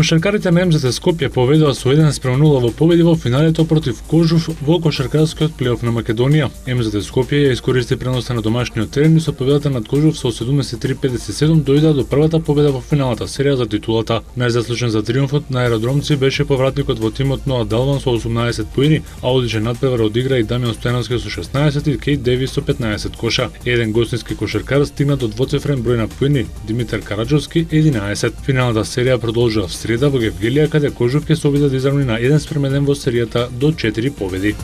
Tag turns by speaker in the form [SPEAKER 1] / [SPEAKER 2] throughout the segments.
[SPEAKER 1] Кошаркарите на МЗТ Скопје победува со 1:0 во победи во финалето против Кожув во кошаркарскиот плейоф на Македонија. МЗТ Скопје ја искористи преноста на домашниот терен и со победата над Кожув со 73-57 дојде до првата победа во финалната серија за титулата. Најзаслужен за триумфот на аеродромци беше повратникот во тимот Ноа Далван со 18 поени, а одличен надпревар одигра и Дамјан Стојановски со 16 и Кейт Девис со 15 коша. Еден гостински кошаркар стигна до двоцифрен број на поени, Димитар Караджовски 11. Финалната серија продолжува в среда во Гевгелија, каде Кожув ќе се обиде да изравни на 1:1 во серијата до 4 победи.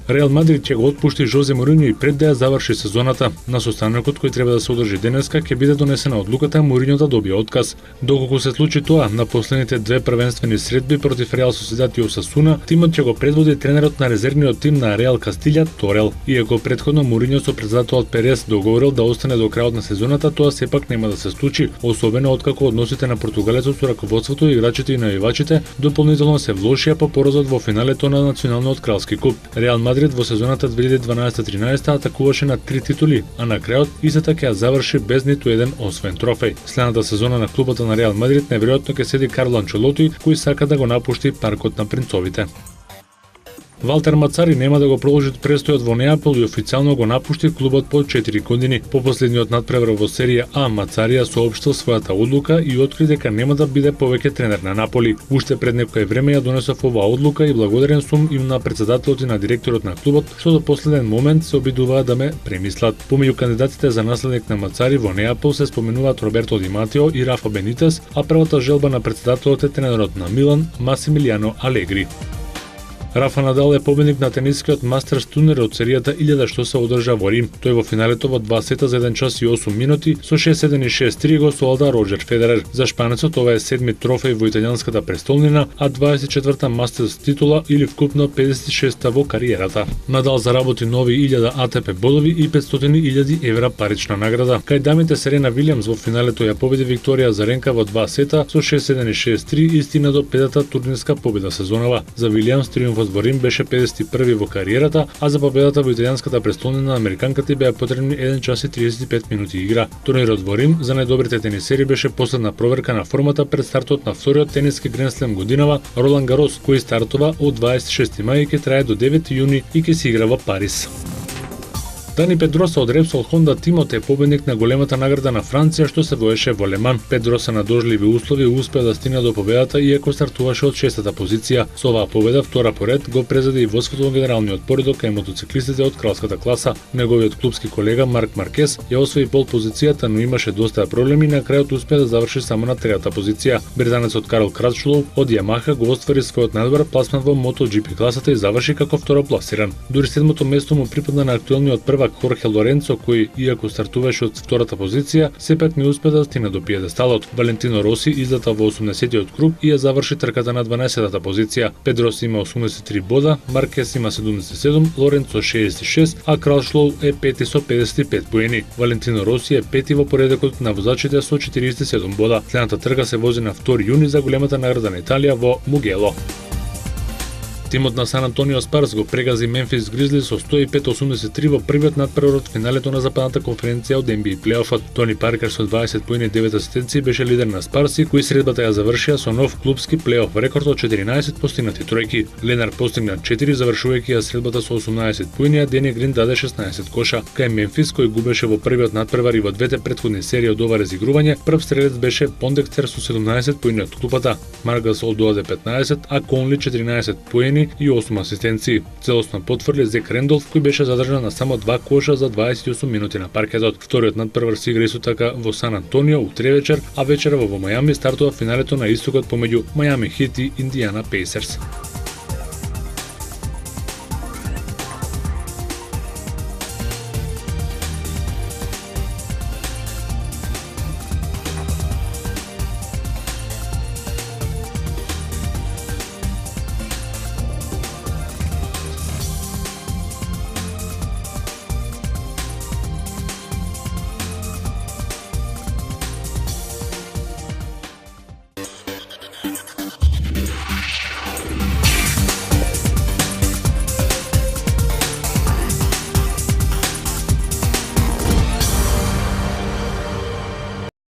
[SPEAKER 1] Реал Мадрид ќе го отпушти Жозе Мориньо и пред да ја заврши сезоната. На состанокот кој треба да се одржи денеска ќе биде донесена одлуката Мориньо да добие отказ. Доколку се случи тоа, на последните две првенствени средби против Реал Сосидад и Осасуна, тимот ќе го предводи тренерот на резервниот тим на Реал Кастилја Торел. Иако претходно Мориньо со претседателот Перес договорил да остане до крајот на сезоната, тоа сепак нема да се случи, особено откако односите на португалецот со раководството, играчите и навивачите дополнително се влошија по поразот во финалето на Националниот кралски куп. Реал Мадрид во сезоната 2012-13 атакуваше на 3 титули, а на крајот истата ќе ја заврши без ниту еден освен трофеј. Следната сезона на клубот на Реал Мадрид неверојатно ќе седи Карло Анчелоти, кој сака да го напушти паркот на принцовите. Валтер Мацари нема да го продолжи престојот во Неапол и официјално го напушти клубот по 4 години. По последниот надпревар во серија А, Мацари ја соопштил својата одлука и откри дека нема да биде повеќе тренер на Наполи. Уште пред некое време ја донесов оваа одлука и благодарен сум им на претседателот и на директорот на клубот, што до последен момент се обидуваа да ме премислат. Помеѓу кандидатите за наследник на Мацари во Неапол се споменуваат Роберто Ди Матео и Рафа Бенитес, а првата желба на претседателот е тренерот на Милан Масимилијано Алегри. Рафа Надал е победник на тенискиот Мастерс турнир од серијата 1000 што се одржа во Рим. Тој во финалето во 2 сета за 1 час и 8 минути со 6-7 и 6-3 го соолда Роџер Федерер. За шпанецот ова е 7ми трофеј во италијанската престолнина, а 24-та Мастерс титула или вкупно 56-та во кариерата. Надал заработи нови 1000 ATP бодови и 500.000 евра парична награда. Кај дамите Серена Вилијамс во финалето ја победи Викторија Заренка во 2 сета со 6-7 и 6-3 и стигна до 5-та турнирска победа сезонова. За Вилијамс триумфот во Рим беше 51 во кариерата, а за победата во италијанската престолнина американката беа потребни 1 час и 35 минути игра. Турнирот во Рим за најдобрите тенисери беше последна проверка на формата пред стартот на вториот тениски гренслем годинава Ролан Гарос, кој стартува од 26 мај и ќе трае до 9 јуни и ќе се игра во Париз. Дани Педроса од Repsol Honda тимот е победник на големата награда на Франција што се воеше во Леман. Педроса на дожливи услови успеа да стигне до победата иако стартуваше од 6-та позиција. Со оваа победа втора поред го презеде и водството во генералниот поредок кај мотоциклистите од кралската класа. Неговиот клубски колега Марк Маркес ја освои пол позицијата, но имаше доста проблеми и на крајот успеа да заврши само на 3-та позиција. Британецот Карл Крачлоу од Ямаха го оствари својот најдобар пласман во MotoGP класата и заврши како второпласиран. Дури 7-то место му припадна на актуелниот первак Хорхе Лоренцо, кој, иако стартуваше од втората позиција, сепак не успе да стигне до пиедесталот. Валентино Роси излета во 80-тиот круг и ја заврши трката на 12-та позиција. Педроси има 83 бода, Маркес има 77, Лоренцо 66, а Крачлоу е пети со 55 поени. Валентино Роси е пети во поредокот на возачите со 47 бода. Следната трка се вози на 2 јуни за големата награда на Италија во Мугело. Тимот на Сан Антонио Спарс го прегази Мемфис Гризли со 105-83 во првиот надпревар од финалето на западната конференција од NBA плейофот. Тони Паркер со 20 поени и 9 асистенции беше лидер на Спарси, кои средбата ја завршија со нов клубски плейоф рекорд од 14 постигнати тројки. Ленар постигна 4 завршувајќи ја средбата со 18 поени, а Дени Грин даде 16 коша. Кај Мемфис, кој губеше во првиот надпревар и во двете претходни серии од ова разигрување, прв стрелец беше Пондекстер со 17 поени од клупата. Маргасол додаде 15, а Конли 14 поени и 8 асистенции. Целосно потврди Зек Рендолф, кој беше задржан на само 2 коша за 28 минути на паркетот. Вториот надпревар се игра исто така во Сан Антонио утре вечер, а вечерва во Мајами стартува финалето на истокот помеѓу Мајами Хит и Индијана Пейсерс.